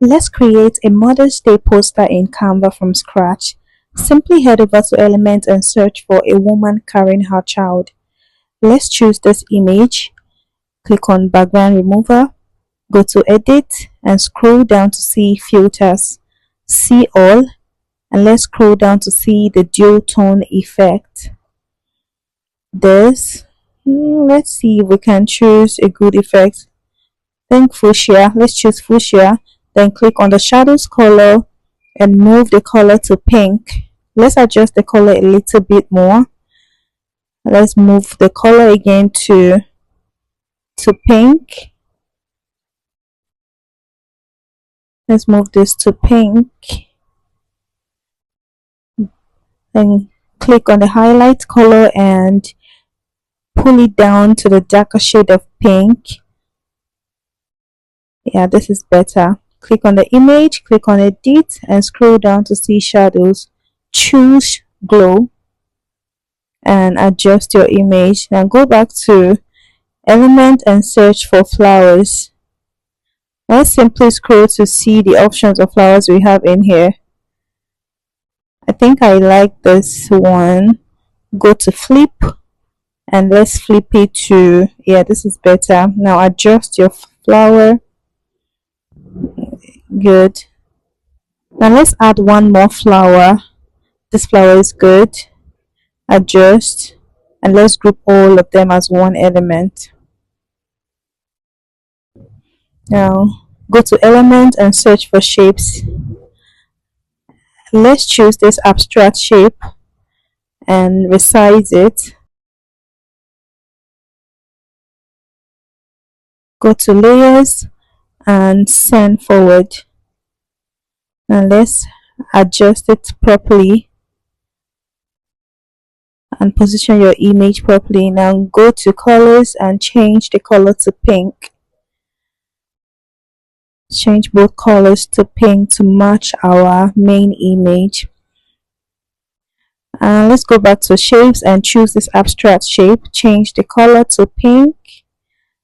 Let's create a Mother's Day poster in Canva from scratch. Simply head over to Elements and search for a woman carrying her child. Let's choose this image. Click on Background Remover. Go to Edit and scroll down to see Filters. See All, and let's scroll down to see the dual tone effect. Let's see if we can choose a good effect. Think fuchsia. Let's choose fuchsia. Then click on the shadows color and move the color to pink. Let's adjust the color a little bit more. Let's move the color again to pink. Let's move this to pink. Then click on the highlight color and pull it down to the darker shade of pink. Yeah, this is better. Click on the image, click on Edit and scroll down to see shadows. Choose Glow and adjust your image. Now go back to Element and search for flowers. Let's simply scroll to see the options of flowers we have in here. I think I like this one. Go to Flip and let's flip it to, yeah, this is better. Now adjust your flower. Good. Now let's add one more flower. This flower is good. Adjust and let's group all of them as one element. Now go to Element and search for shapes. Let's choose this abstract shape and resize it. Go to Layers and send forward. Now let's adjust it properly and position your image properly. Now go to colors and change the color to pink. Change both colors to pink to match our main image. Let's go back to shapes and choose this abstract shape. Change the color to pink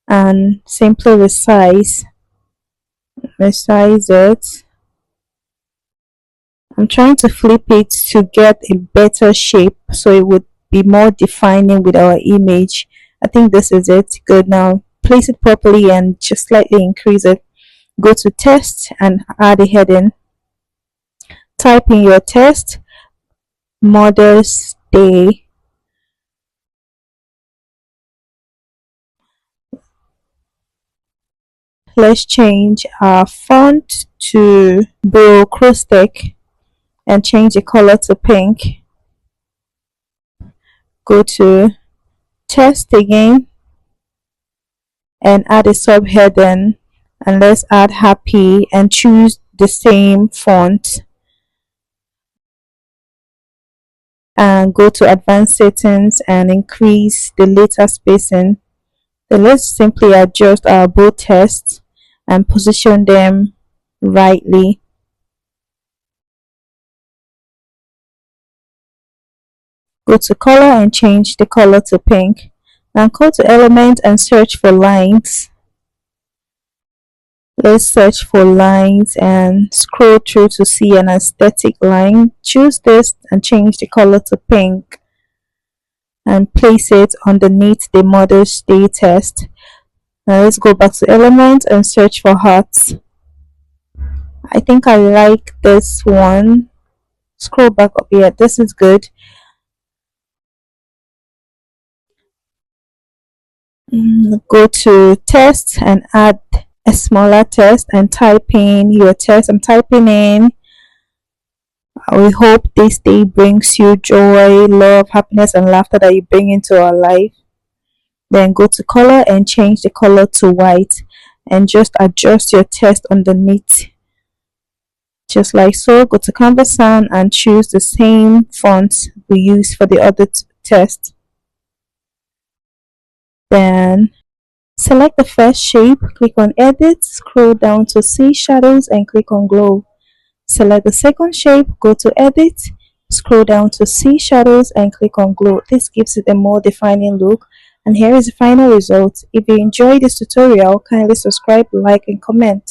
and simply resize it. I'm trying to flip it to get a better shape so it would be more defining with our image. I think this is it. Good. Now place it properly and just slightly increase it. Go to Text and add a heading. Type in your text, Mother's Day. Let's change our font to Braille acrostic and change the color to pink. Go to Text again and add a subheading. And let's add happy and choose the same font and go to advanced settings and increase the letter spacing. Then let's simply adjust our bold text and position them rightly. Go to color and change the color to pink. Now go to Element and search for lines. Let's search for lines and scroll through to see an aesthetic line. Choose this and change the color to pink and place it underneath the Mother's Day text. Now let's go back to Element and search for hearts. I think I like this one. Scroll back up here. This is good. Go to text and add a smaller text and type in your text. I'm typing in, we hope this day brings you joy, love, happiness and laughter that you bring into our life. Then go to color and change the color to white and just adjust your text underneath just like so. Go to Canva Sound and choose the same font we used for the other text. Then select the first shape, click on Edit, scroll down to see Shadows and click on Glow. Select the second shape, go to Edit, scroll down to see Shadows and click on Glow. This gives it a more defining look. And here is the final result. If you enjoyed this tutorial, kindly subscribe, like and comment.